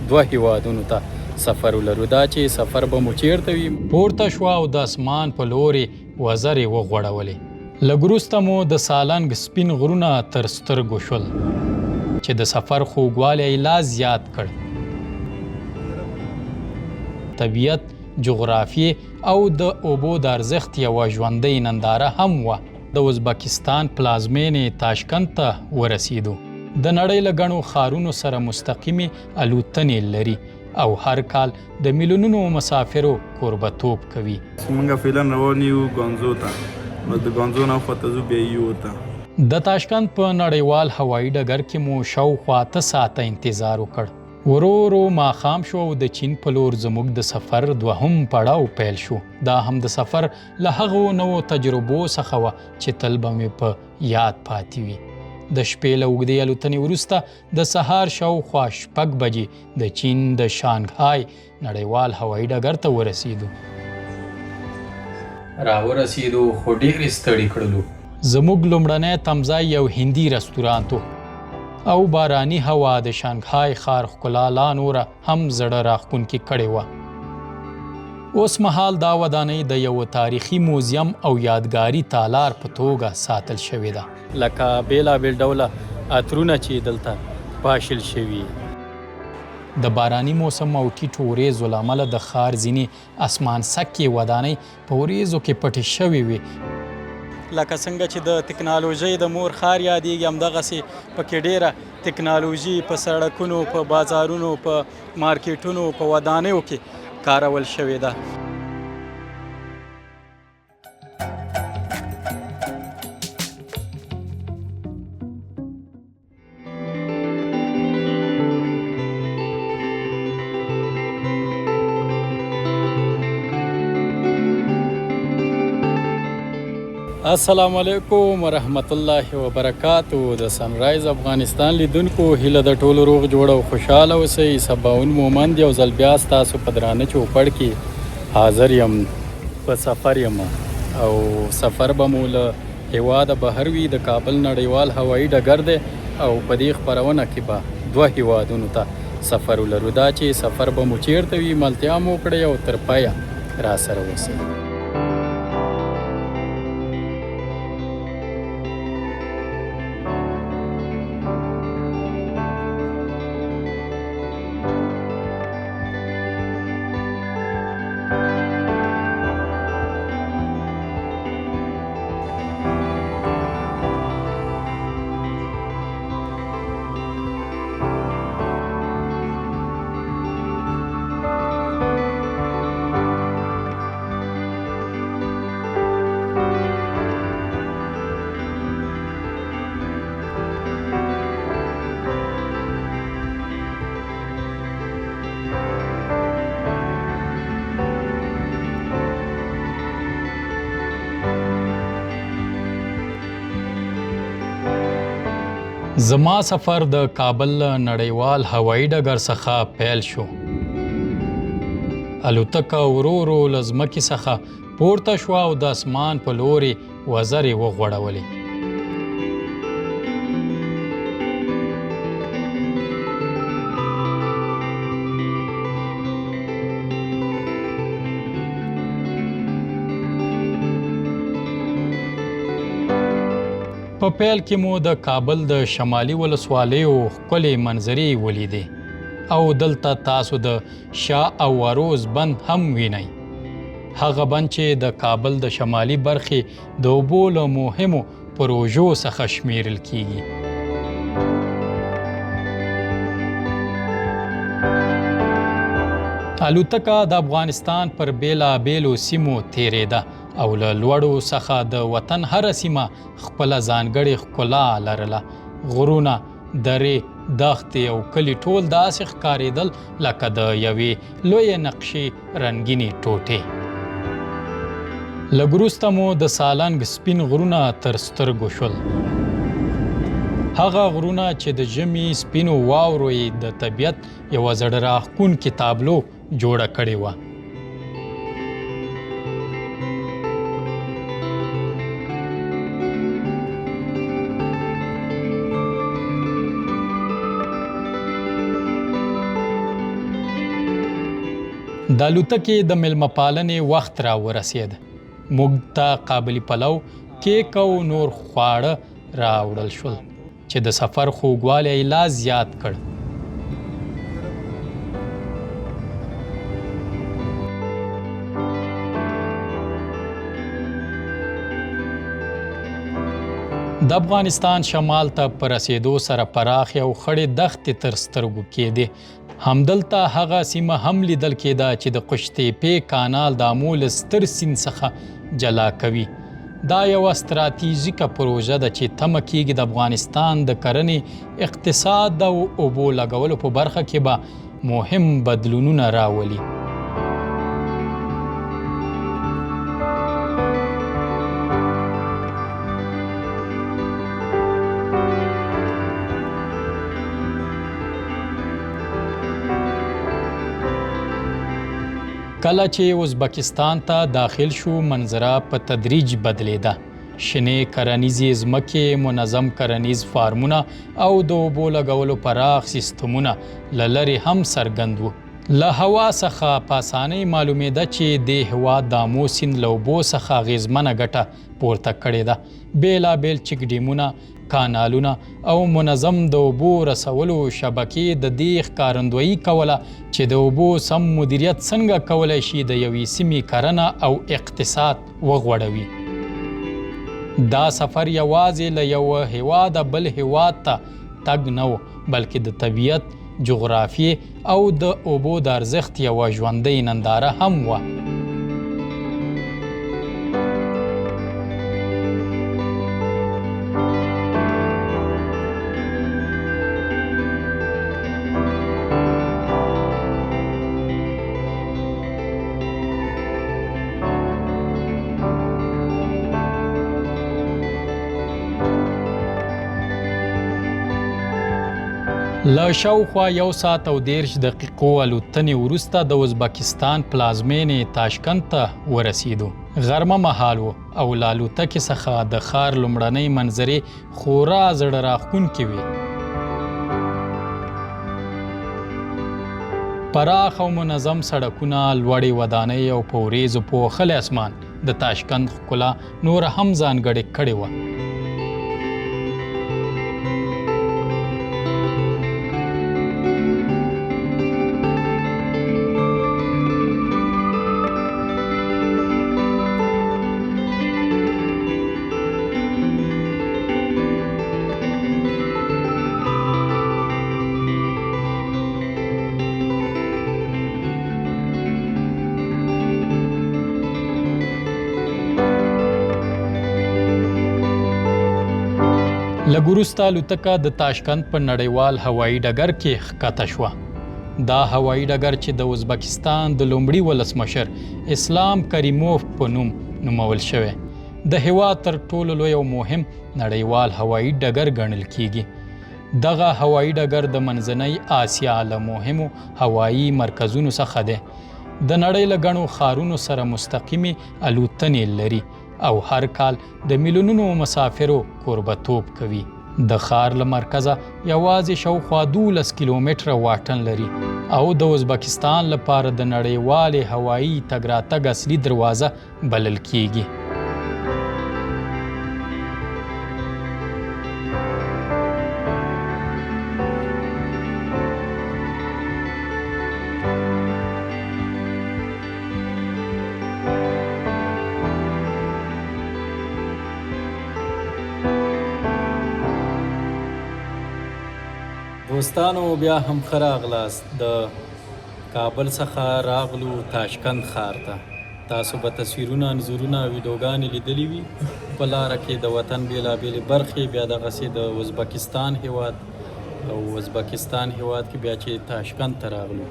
دوه هیوادونو ته سفر ولرو. دا چې سفر به مو چیرته وي. پورته شوه او د اسمان په لورې وزرې وغوړولې. لږ وروسته مو د سالنګ سپین غرونه تر سترګو شول چې د سفر خوږوالی لا زیات کړ. طبیعت، جغرافیې او د اوبو د ارزښت یوه ژوندۍ ننداره هم وه. د ازبکستان پلازمینې تاشکند ته ورسېدو. د نړۍ له ګڼو ښارونو سره مستقیمې الوتنې لري او هر کال د میلیونونو مسافرو کوربتوب کوي. موږ فعلا روان یو ګانزو ته، بس د ګانزو نه خواته ځو بیا یو ته. د تاشکند په نړیوال هوایي ډګر کې مو شاوخوا 8 ساعته انتظار وکړ. ورو ورو ماښام شو او د چین په لور زموږ د سفر دوهم پړاو پیل شو. دا هم د سفر له هغو نوو تجربو څخه وه چې تل به مې په یاد پاتې وي. د شپې له اوږدې الوتنې وروسته د سهار شاوخوا 6 بجې د چین د شانګهای نړیوال هوایي ډګر ته ورسېدو. راورسېدو خو ډېرې ستړي کړلو. زموږ لومړنی تمځای یو هندي رستورانت و او باراني هوا د شانګهای ښار ښکلا لا نوره هم زړه راښکونکې کړې وه. اوس مهال دا ودانۍ د یو تاریخي موزیم او یادګاري تالار په توګه ساتل شوې ده. لکه بېلابېل ډوله عطرونه چې دلته پاشل شوي. د باراني موسم او ټیټو وریځو له امله د ښار ځینې اسمان سکې ودانۍ په وریځو کې پټې شوې وې. لکه څنګه چې د تکنالوژۍ د مور ښار یادېږي، همدغسې پکې ډېره تکنالوژي په سړکونو، په بازارونو، په مارکیټونو، په ودانیو کې کارول شوې ده. السلام علیکم ورحمت الله وبرکاتو. د سنرایز افغانستان لیدونکو هیله د ټولو روغ جوړ او خوشحاله اوسئ. سباون مومند یو ځل بیا ستاسو په درانه چوپړ کې حاضر یم. په سفر یم او سفر به مو له هیواده بهر وي. د کابل نړیوال هوایي ډګر دی او په دې خپرونه کې به دوه هیوادونو ته سفر ولرو. دا چې سفر به مو چیرته وي ملتیا مو وکړئ او تر پایه راسره اوسئ. زما سفر د کابل نړیوال هوایي ډګر څخه پیل شو. الوتکه ورو ورو له ځمکې څخه پورته شوه او د اسمان په لورې وزرې وغوړولې. په پیل کې مو د کابل د شمالي ولسوالیو ښکلې منظرې ولیدې او دلته تاسو د شاه او اروز بند هم وینئ. هغه بند چې د کابل د شمالي برخې د اوبو له مهمو پروژو څخه شمیرل کیږي. الوتکه د افغانستان پر بیلابیلو سیمو تیریده او له لوړو څخه د وطن هره سیمه خپله ځانګړې ښکلا لرله. غرونه، درې، دښتې او کلي ټول داسې ښکارېدل لکه د یوې لویې نقشې رنګینې ټوټې. لږ وروسته مو د سالنګ سپین غرونه تر سترګو شول. هغه غرونه چې د ژمي سپینو واورو یې د طبیعت یوه زړه راښکونکې تابلو جوړه کړې وه. د الوتکې د میلمه پالنې وخت را ورسید. موږ ته قابلي پلو، کیک او نور خواړه راوړل شول چې د سفر خوږوالی یې لا زیات کړ. د افغانستان شمال ته په رسېدو سره پراخې او خړې دښتې تر سترګو کېدې. همدلته هغه سیمه هم لیدل کېده چې د قشتېپې کانال د آمو له ستر سیند څخه جلا کوي. دا یوه ستراتیژیکه پروژه ده چې تمه کېږي د افغانستان د کرنې، اقتصاد او اوبو لګولو په برخه کې به مهم بدلونونه راولي. کله چې ازبکستان ته داخل شو، منظره په تدریج بدلیده. شنې کرنیزې ځمکې، منظم کرنیز فارمونه او د اوبو لګولو پراخ سیستمونه له لرې هم څرګند وو. له هوا څخه په اسانۍ معلومېده چې د هېواد د آمو سیند له اوبو څخه اغېزمنه ګټه پورته کړې ده. بېلابېل چک ډیمونه، کانالونه او منظم د اوبو رسولو شبکې د دې ښکارندویي کوله چې د اوبو سم مدیریت څنګه کولی شي د یوې سیمې کرنه او اقتصاد وغوړوي. دا سفر یوازې له یوه هیواده بل هیواد ته تګ نه و، بلکې د طبیعت، جغرافیې او د اوبو د ارزښت یوه ژوندۍ ننداره هم وه. له شاوخوا 1 ساعت او 13 دقیقو الوتنې وروسته د ازبکستان پلازمینې تاشکند ته ورسېدو. غرمه مهال و او له الوتکې څخه د ښار لومړنۍ منظرې خورا زړه راښکونکې وې. پراخ او منظم سړکونه، لوړې ودانۍ او په وریځو پوښلی اسمان د تاشکند ښکلا نوره هم ځانګړې کړې وه. لږ وروسته الوتکه د تاشکند په نړیوال هوایي ډګر کې ښکته شوه. دا هوایي ډګر چې د ازبکستان د لومړي ولسمشر اسلام کریموف په نوم نومول شوی، د هېواد تر ټولو لوی او مهم نړیوال هوایي ډګر ګڼل کیږي. دغه هوایي ډګر د منځنۍ آسیا له مهمو هوایي مرکزونو څخه دی. د نړۍ له ګڼو ښارونو سره مستقیمې الوتنې لري او هر کال د میلیونونو مسافرو کوربه‌توب کوي. د ښار له مرکزه یوازې شاوخوا 12 کیلومتره واټن لري او د ازبکستان لپاره د نړیوالې هوایي تګ راتګ اصلي دروازه بلل کیږي. دوستانو بیا هم ښه راغلاست. د کابل څخه راغلو تاشکند ښار ته. تاسو به تصویرونه، انځورونه، ویډیوګانې لیدلي وي. په لاره کې د وطن بېلابېلې برخې، بیا دغسې د ازبکستان هیواد او ازبکستان هیواد کې بیا چې تاشکند ته راغلو،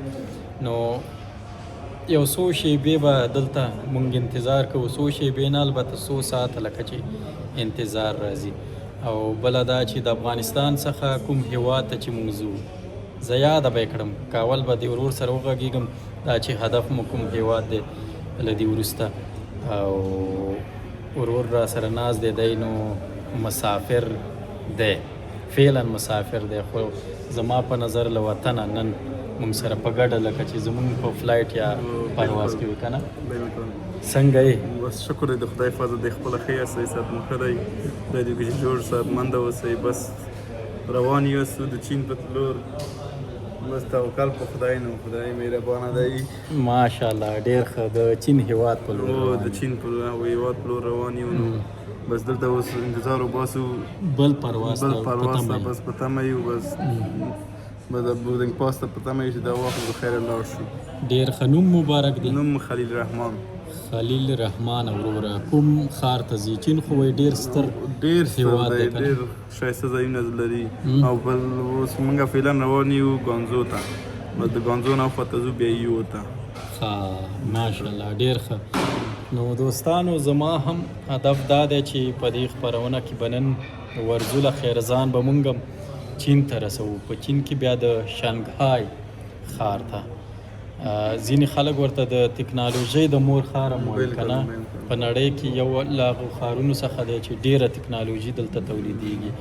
نو یو څو شیبې به دلته مونږ انتظار کوو. څو شیبې نه، البته څو ساعته لکه چې انتظار راځي. او بله دا چې د افغانستان څخه کوم هیواد ته چې موږ ځو، زه یاده به یې کړم، کاول به د ورور سره وغږېږم دا چې هدف مو کوم هیواد دی له دې وروسته. او ورور را سره ناست دی، دی نو مسافر دی، فعلا مسافر دی، خو زما په نظر له وطنه نن موږ سره په ګډه لکه چې زموږ په فلایټ یا پرواز کې وي که نه بالکل څنګه یې بس شکر دی د خدای فضل دی خپله ښه یاست صحت مو ښه دی خدای دې وکړي چې جوړ صحتمنده اوسئ بس روان یاستو د چین په لور بس توکل په خدای نو خدای مهربانه دی ماشاءالله ډېر ښه د چین هېواد په لور او روان د چین په هېواد په لور روان یو نو بس دلته اوس انتظار وباسو بل پرواز بل ته په پرواز تمه ته یې. بس په تمه یو بس د بوردنګ پاس ته په تمه یو چې دا واخلو د خیره لاړ شو ډېر ښه نوم مبارک دی نوم خلیل رحمان خلیل رحمان وروره کوم ښار ته ځي چین خو وایي ډېر ستر ډېر هېواد ستر دی دی که نه؟ ډېر ښایسته ځایونه لري او بل اوس موږ فعلا روان یو ګانزو ته بس د ګانزو نه خواته ځو بیا یو ته ښه ماشاءالله ډېر ښه نو دوستانو زما هم هدف دا دی چې په دې خپرونه کې به نن ورځو له خیرزان به موږ هم چین ته رسوو په چین کې بیا د شانګهای ښار ته ځینې خلک ورته د تکنالوژۍ د مور ښار هم وایي که نه په نړۍ کې یو له هغو ښارونو څخه دی چې ډېره تکنالوژي دلته تولیدېږي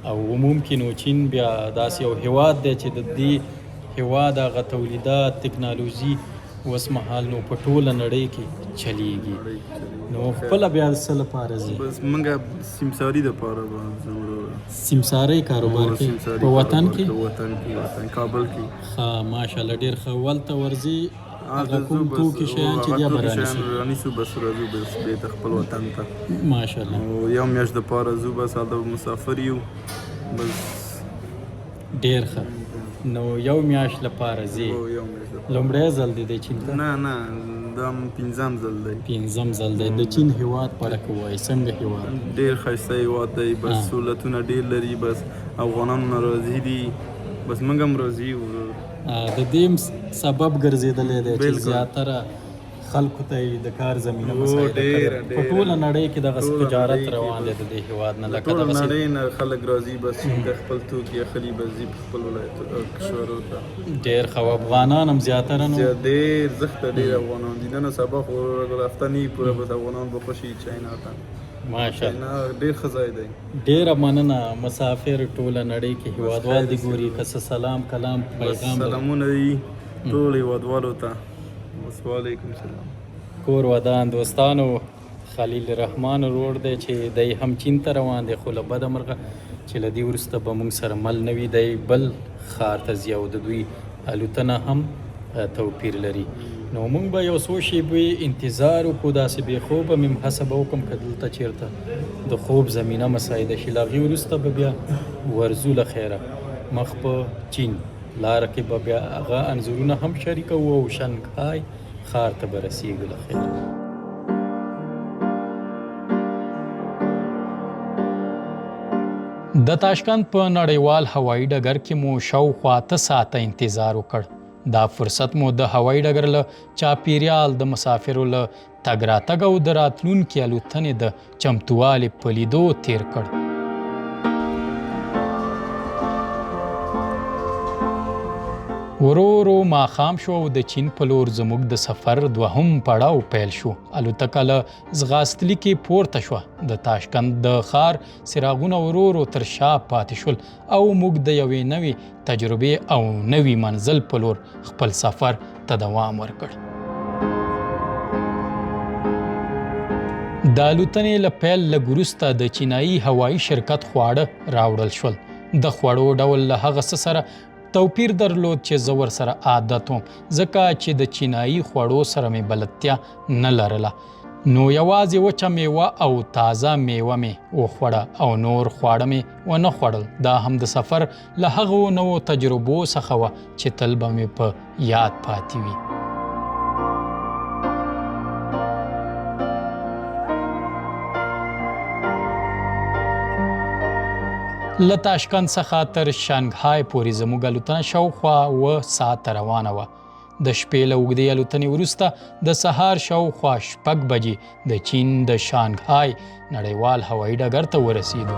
او عموم کې نو چین بیا داسې یو هېواد دی چې د دې هېواد هغه تولیدات تکنالوژي اوس مهال نو په ټوله نړۍ کې چلیږي نو خپله بیا څه لپاره ځي بس موږ سیمساري دپاره به ځو وروره سیمسارۍ کاروبار کې سیمساري په وطن کې په وطن کې کابل کې ښه ماشاءالله ډېر ښه ولته ورځي هغه کوم توکي شیان چې بیا به رانیسي رانیسو بس راځو بس بېرته خپل وطن ته ماشاءالله او یو میاشت دپاره ځو بس هلته مسافر یو بس ډېر ښه نو یو میاشت لپاره ځي او یو میاشت دپاره لومړی ځل دی د چین ته نه دا پنځم ځل دی پنځم ځل دی د چین هېواد په اړه که ووایي څنګه هېواد ډېر ښایسته هېواد دی بس سهولتونه ډېر لري بس افغانانو نه راضي دي بس موږ هم راضي یو د دې سبب ګرځېدلی دی چې بالکل. زیاتره خلکو ته یې د کار زمینه مساعده ډېره، کړې په ټوله نړۍ کې دغسې ټوله تجارت نړۍ کې روان دی د دې هېواد نه لکه ټوله دغسې نړۍ نه خلک راځي بس چین ته خپل توکي اخلي بس ځي په خپل ولایتونو کشورو ته ډېر ښه او افغانان هم زیاتره نو ډېر زښته ډېر افغانان دي نن سبا خو هفته نه وي پوره بس افغانان به خوښي چاینا ته ماشاءالله چاینا ډېر ښه ځای دی ډېره مننه مسافر ټوله نړۍ کې هېوادوال دي ګوري که څه سلام کلام بس پیغام لري. سلامونه دي ټول هېوادوالو ته بس وعلیکم سلام کور ودان دوستانو خلیل رحمان ورور دی چې دی هم چین ته روان دی خو له بده مرغه چې له دې وروسته به موږ سره مل نه وي دی بل ښار ته ځي او د دوی الوتنه هم توپیر لري نو موږ به یو څو شېبې انتظار وکړو داسې بې خوبه مې هڅه به وکړم که دلته چېرته د خوب زمینه مساعده شي له هغې وروسته به بیا ورځو له خیره مخ په چین لاره کې به بیا هغه انځورونه هم شریکوو او شنګهای ښار ته به رسېږو له خیره د تاشکند په نړیوال هوایي ډګر کې مو شاوخوا 8 ساعته انتظار وکړ دا فرصت مو د هوایي ډګر له چاپیریال د مسافرو له تګ راتګ او د راتلونکي الوتنې د چمتووالي په لیدو تیر کړ ورو ورو ماښام شو او د چین په لور زموږ د سفر دوهم پړاو پیل شو الوتکه له ځغاستلي کې پورته شوه د تاشکند د ښار څراغونه ورو ورو تر شا پاتې شول او موږ د یوې نوې تجربې او نوي منزل په لور خپل سفر ته دوام ورکړ د الوتنې له پیل لږ وروسته د چینایي هوایي شرکت خواړه راوړل شول د خوړو ډول له هغه څه سره توپیر درلود چې زه ورسره عادت وم ځکه چې د چینایي خوړو سره مې بلدتیا نه لرله نو یوازې وچه میوه او تازه میوه مې وخوړه او نور خواړه مې ونه خوړل دا هم د سفر له هغو نوو تجربو څخه وه چې تل به مې په یاد پاتې وي له تاشکند څخه تر شانګهای پورې زموږ الوتنه شاوخوا 7 ساعته روانه وه د شپې له اوږدې الوتنې وروسته د سهار شاوخوا 6 بجې د چین د شانګهای نړیوال هوایي ډګر ته ورسېدو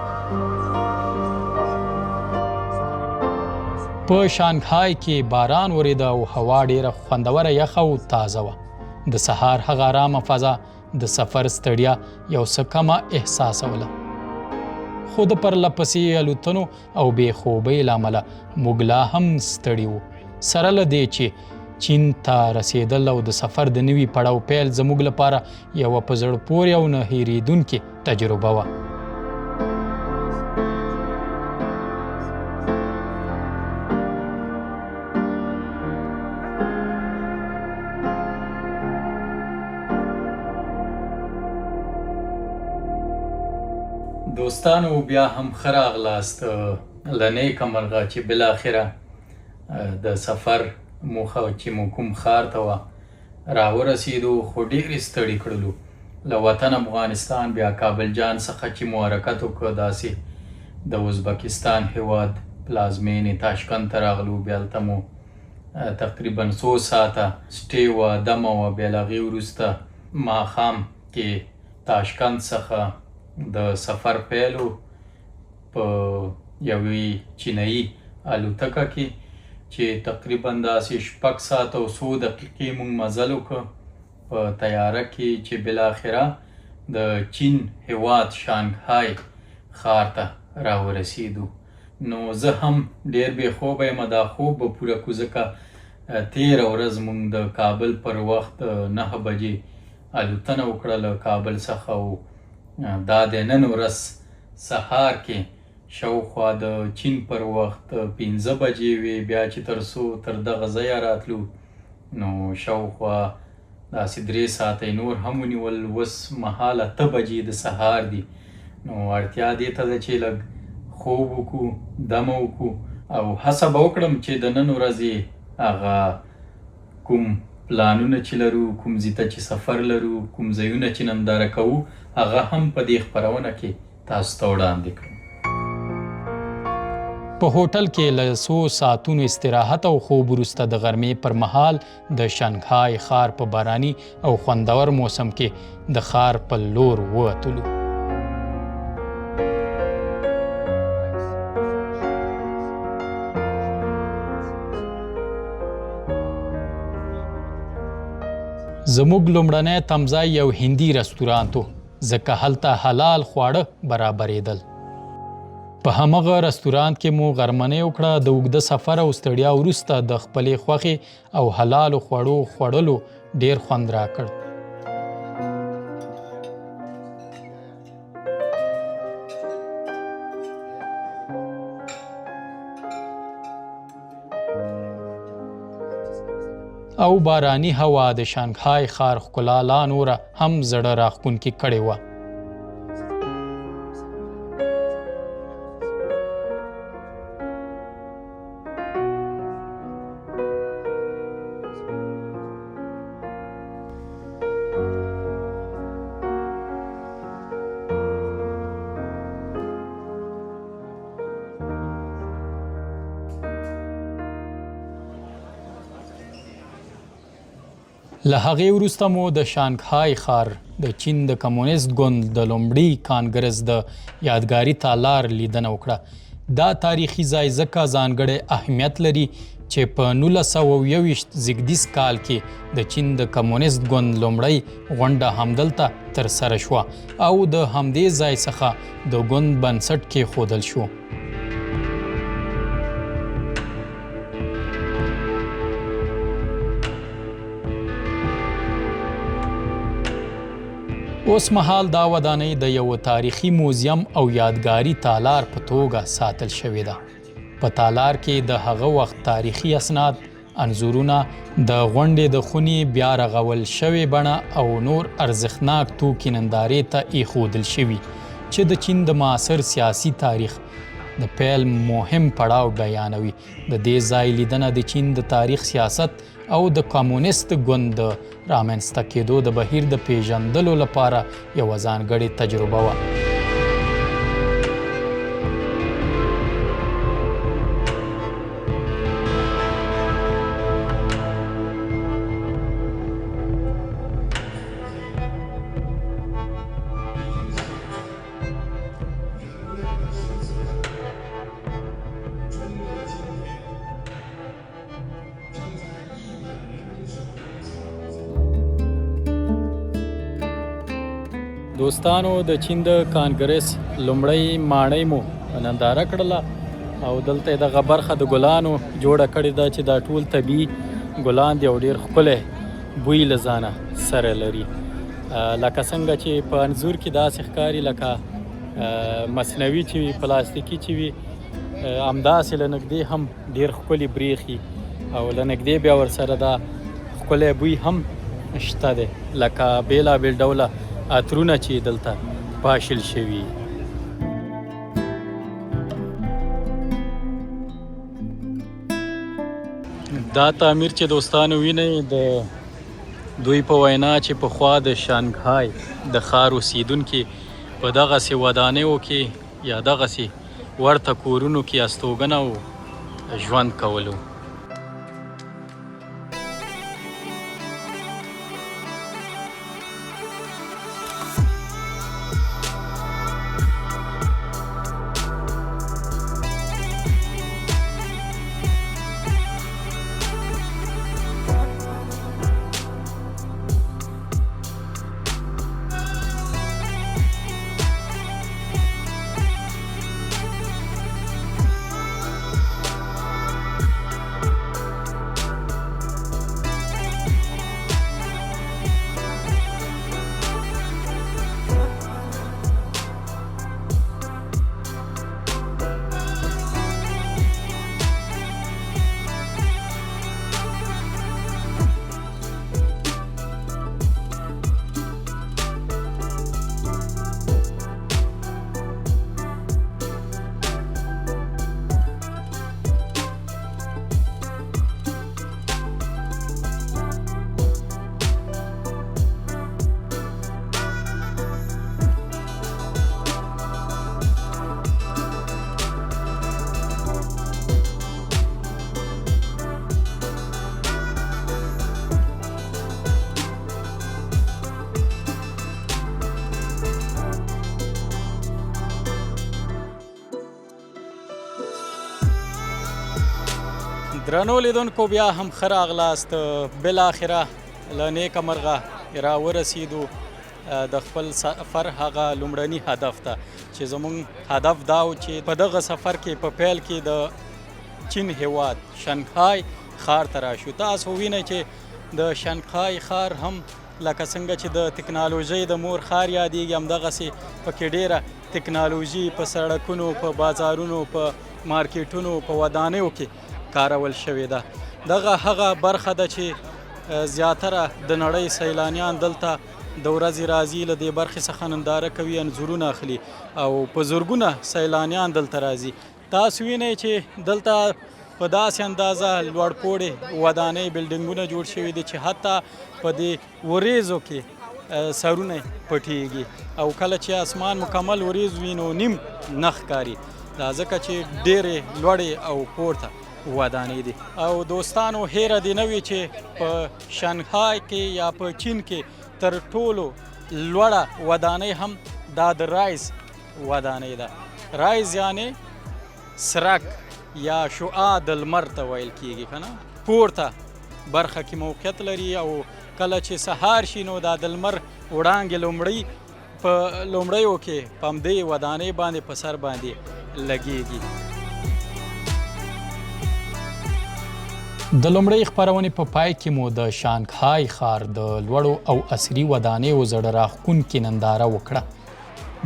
په شانګهای کې باران ورېده او هوا ډېره خوندوره یخه او تازه وه د سهار هغه ارامه فضا د سفر ستړیا یو څه کمه احساسوله خو د پرله پسې الوتنو او بې خوبۍ له امله موږ لا هم ستړي وو سره له دې چې چین ته رسیدل او د سفر د نوي پړاو پیل زموږ لپاره یوه په زړه پورې او نه هېرېدونکې تجربه وه. دوستانو بیا هم ښه راغلاست له نیکه مرغه چې بالاخره د سفر موخه چې مو کوم ښار ته وه راورسېدو، خو ډېرې ستړي کړلو. له وطن افغانستان بیا کابل جان څخه چې مو حرکت وکړ داسې د ازبکستان هیواد پلازمینې تاشکند ته راغلو. بیا هلته مو تقریبا 100 ساعته سټې وه، دمه وه. بیا له هغې وروسته ماښام کې تاشکند څخه د سفر پیلو په یوې چینایي الوتکه کې چې تقریبا داسې 6 ساعته او 100 دقیقې موږ مزل وکړ په تیاره کې چې بالاخره د چین هیواد شانګهای ښار ته راورسېدو. نو زه هم ډېر بې خوبه یم، دا خوب به پوره کړو ځکه تېره ورځ موږ د کابل پر وخت 9 بجې الوتنه وکړه له کابل څخه، او دا د نن ورځ سهار کې شاوخوا د چین پر وخت 15 بجې وې. بیا چې تر څو تر دغه ځایه راتلو نو شاوخوا داسې 3 ساعته نور هم ونیول. اوس مهال 8 بجې د سهار دي. نو اړتیا دې ته ده چې لږ خوب وکړو، دمه وکړو، او هڅه به وکړم چې د نن ورځې هغه کوم پلانونه چې لرو، کوم ځای ته چې سفر لرو، کوم ځایونه چې ننداره کوو، هغه هم په دې خپرونه کې تاسو ته وړاندې کړم. په هوټل کې له 100 ساعتونو استراحت او خوب وروسته د غرمې پر مهال د شانګهای ښار په باراني او خوندور موسم کې د ښار په لور ووتلو. زموږ لومړنی تمځای یو هندي رستورانت و، ځکه هلته حلال خواړه برابرېدل. په همغه رستورانت کې مو غرمنۍ وکړه. د اوږده سفر او ستړیا وروسته د خپلې خوښې او حلالو خوړو خوړلو ډېر خوند راکړ. او باراني هوا د شانګهای ښار ښکلا لا نوره هم زړه راښکونکې کړې وه. له هغې وروسته مو د شانګهای ښار د چین د کمونیست ګوند د لومړي کانګرس د یادګاري تالار لیدنه وکړه. دا تاریخي ځای ځکه ځانګړی اهمیت لري چې په 1921 زیږدیز کال کې د چین د کمونیست ګوند لومړی غونډه همدلته ترسره شوه او د همدې ځای څخه د ګوند بنسټ کېښودل شو. اوس مهال دا ودانۍ د یو تاریخي موزیم او یادګاري تالار په توګه ساتل شوې ده. په تالار کې د هغه وخت تاریخي اسناد، انځورونه، د غونډې د خونې بیا رغول شوې بڼه او نور ارزښتناک توکي نندارې ته ایښودل شوي چې د چین د معاصر سیاسي تاریخ د پیل مهم پړاو بیانوي. د دې ځای لیدنه د چین د تاریخ، سیاست او د کمونیست ګوند د رامنځته کېدو د بهیر د پیژندلو لپاره یوه ځانګړې تجربه وه. دوستانو د چین د کانګرس لومړی ماڼۍ مو ننداره کړله او دلته یې دغه برخه د ګلانو جوړه کړې ده چې دا ټول طبیعي ګلان دي او ډېر ښکلی بوی له ځانه سره لري. لکه څنګه چې په انځور کې داسې ښکاري لکه مصنوعي چې وي، پلاستیکي چې وي، همداسې له نږدې هم ډېر ښکلي برېښي او له نږدې بیا ورسره دا ښکلی بوی هم شته دی، لکه بېلابېل ډوله عطرونه چې دلته پاشل شوي. دا تعمیر چې دوستانو وینئ د دوی په وینا چې پخوا د شانګهای د ښار اوسیدونکي په دغسې ودانیو کې یا دغسې ورته کورونو کې استوګنه او ژوند کولو. درنو لیدونکو بیا هم ښه راغلاست. بالاخره له نیکه مرغه راورسېدو د خپل سفر هغه لومړني هدف ته، چې زموږ هدف دا و چې په دغه سفر کې په پیل کې د چین هیواد شانګهای ښار ته راشو. تاسو وینئ چې د شانګهای ښار هم لکه څنګه چې د تکنالوژۍ د مور ښار یادېږي، همدغسې پکې ډېره تکنالوژي په سړکونو، په بازارونو، په مارکیټونو، په ودانیو کې کارول شوې ده. دغه هغه برخه ده چې زیاتره د نړۍ سیلانیان دلته د ورځې راځي، له دې برخې څخه ننداره کوي، انځورونه اخلي او په زرګونه سیلانیان دلته راځي. تاسو وینئ چې دلته په داسې اندازه لوړ پوړې ودانۍ بلډینګونه جوړ شوي دي چې حتی په دې وریځو کې سرونه پټیږي او کله چې اسمان مکمل وریځ وي نو نیم نه ښکاري، دا ځکه چې ډېرې لوړې او پورته ودانۍ دي. او دوستانو هیره دې نه وي چې په شانګهای کې یا په چین کې تر ټولو لوړه ودانۍ هم دا د رایز ودانۍ ده. رایز یعنی سرک یا شعاع د لمر ته ویل کیږي که نه، پورته برخه کې موقعیت لري او کله چې سهار شي نو دا د لمر وړانګې په لومړیو کې په همدې ودانۍ باندې په سر باندې لګیږي. د لومړۍ خپرونې په پای کې مو د شانګهای ښار د لوړو او عصري ودانیو زړه راښکونکې ننداره وکړه.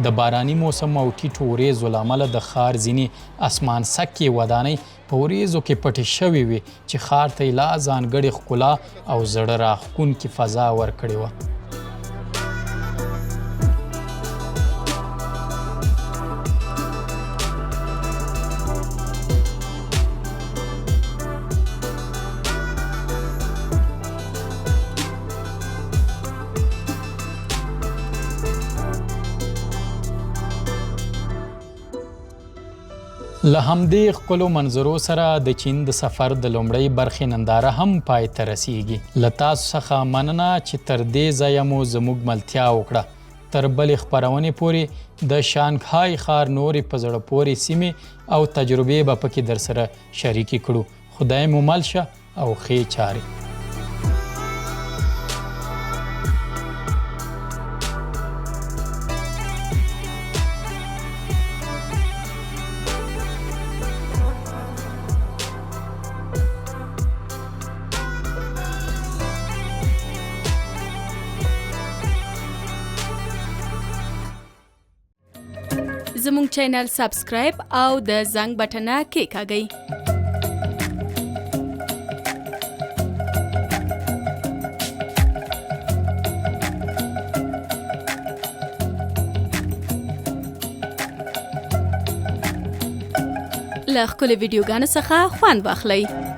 د باراني موسم او ټیټو وریځو له امله د ښار ځینې اسمان سکې ودانۍ په وریځو کې پټې شوې وې چې ښار ته یې لا ځانګړې ښکلا او زړه راښکونکې فضا ورکړې وه. له همدې ښکلو منظرو سره د چین د سفر د لومړۍ برخې ننداره هم پای ته رسیږي. له تاسو څخه مننه چې تر دې ځایه مو زموږ ملتیا وکړه. تر بلې خپرونې پورې د شانګهای ښار نورې په زړه پورې سیمې او تجربې به پکې درسره شریکې کړو. خدای مو مل شه او ښې چارې. زموږ چینل سبسکرایب او د زنګ بټنه کېکاږئ. له ښکلو ویډیوګانو څخه خوند واخلئ.